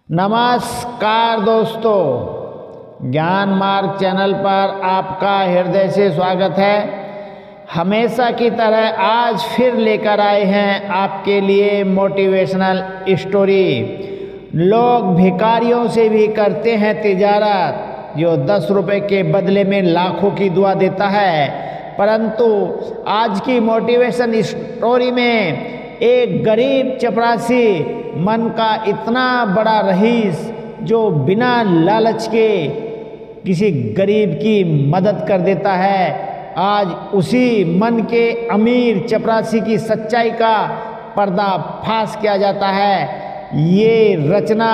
नमस्कार दोस्तों, ज्ञान मार्ग चैनल पर आपका हृदय से स्वागत है। हमेशा की तरह आज फिर लेकर आए हैं आपके लिए मोटिवेशनल स्टोरी। लोग भिखारियों से भी करते हैं तिजारत, जो 10 रुपए के बदले में लाखों की दुआ देता है। परंतु आज की मोटिवेशन स्टोरी में एक गरीब चपरासी मन का इतना बड़ा रईस जो बिना लालच के किसी गरीब की मदद कर देता है, आज उसी मन के अमीर चपरासी की सच्चाई का पर्दाफाश किया जाता है। ये रचना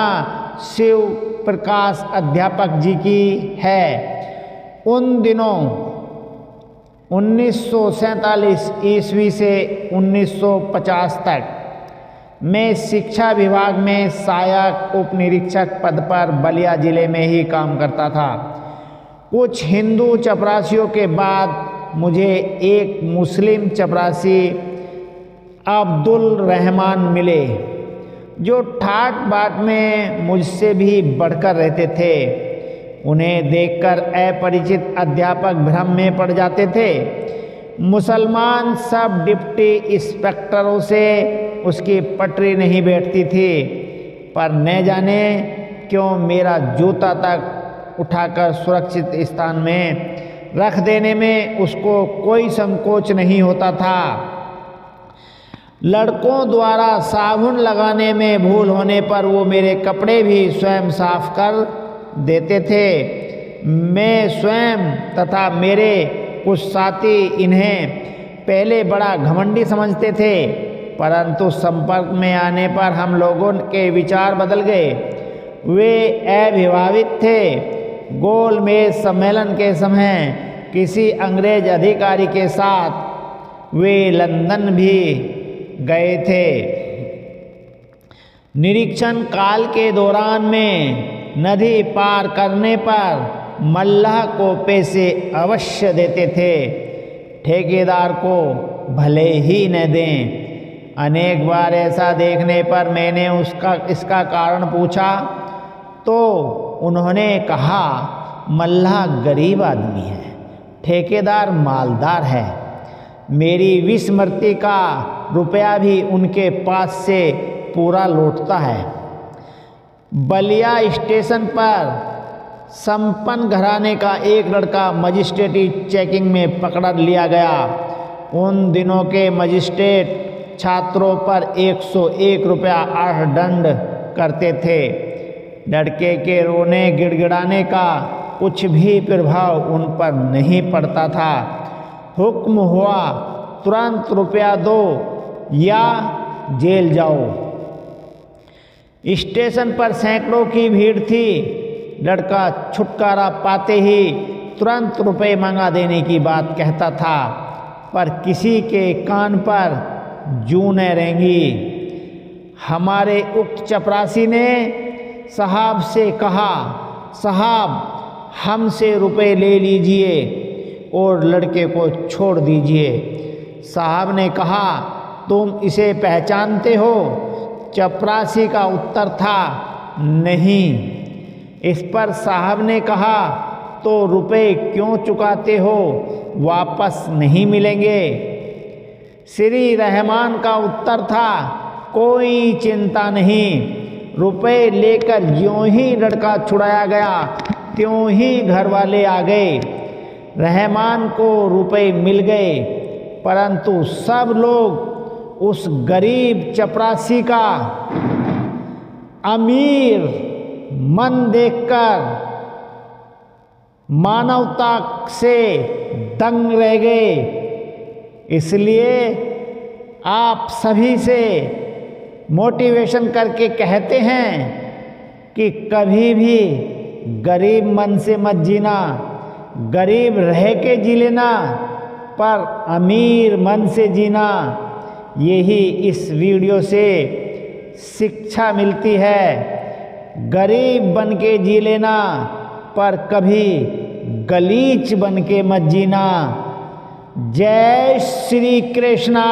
शिव प्रकाश अध्यापक जी की है। उन दिनों 1947 ईस्वी से 1950 तक मैं शिक्षा विभाग में सहायक उप निरीक्षक पद पर बलिया जिले में ही काम करता था। कुछ हिंदू चपरासियों के बाद मुझे एक मुस्लिम चपरासी अब्दुल रहमान मिले, जो ठाट बाट में मुझसे भी बढ़कर रहते थे। उन्हें देखकर अपरिचित अध्यापक भ्रम में पड़ जाते थे। मुसलमान सब डिप्टी इंस्पेक्टरों से उसकी पटरी नहीं बैठती थी, पर न जाने क्यों मेरा जूता तक उठाकर सुरक्षित स्थान में रख देने में उसको कोई संकोच नहीं होता था। लड़कों द्वारा साबुन लगाने में भूल होने पर वो मेरे कपड़े भी स्वयं साफ कर देते थे। मैं स्वयं तथा मेरे कुछ साथी इन्हें पहले बड़ा घमंडी समझते थे, परंतु संपर्क में आने पर हम लोगों के विचार बदल गए। वे अभिभावित थे। गोलमेज सम्मेलन के समय किसी अंग्रेज अधिकारी के साथ वे लंदन भी गए थे। निरीक्षण काल के दौरान में नदी पार करने पर मल्लाह को पैसे अवश्य देते थे, ठेकेदार को भले ही न दें। अनेक बार ऐसा देखने पर मैंने इसका कारण पूछा तो उन्होंने कहा, मल्लाह गरीब आदमी है, ठेकेदार मालदार है। मेरी विस्मृति का रुपया भी उनके पास से पूरा लौटता है। बलिया स्टेशन पर संपन्न घराने का एक लड़का मजिस्ट्रेटी चेकिंग में पकड़ लिया गया। उन दिनों के मजिस्ट्रेट छात्रों पर 101 रुपया अर्थदंड करते थे। लड़के के रोने गिड़गिड़ाने का कुछ भी प्रभाव उन पर नहीं पड़ता था। हुक्म हुआ, तुरंत रुपया दो या जेल जाओ। स्टेशन पर सैकड़ों की भीड़ थी। लड़का छुटकारा पाते ही तुरंत रुपए मंगा देने की बात कहता था, पर किसी के कान पर जूं न रेंगी। हमारे उक्त चपरासी ने साहब से कहा, साहब हमसे रुपए ले लीजिए और लड़के को छोड़ दीजिए। साहब ने कहा, तुम इसे पहचानते हो? चपरासी का उत्तर था, नहीं। इस पर साहब ने कहा, तो रुपए क्यों चुकाते हो? वापस नहीं मिलेंगे। श्री रहमान का उत्तर था, कोई चिंता नहीं। रुपए लेकर ज्यों ही लड़का छुड़ाया गया, त्यों ही घर वाले आ गए। रहमान को रुपए मिल गए, परंतु सब लोग उस गरीब चपरासी का अमीर मन देखकर मानवता से दंग रह गए। इसलिए आप सभी से मोटिवेशन करके कहते हैं कि कभी भी गरीब मन से मत जीना। गरीब रह के जी लेना, पर अमीर मन से जीना। यही इस वीडियो से शिक्षा मिलती है। गरीब बन के जी लेना, पर कभी गलीच बन के मत जीना। जय श्री कृष्णा।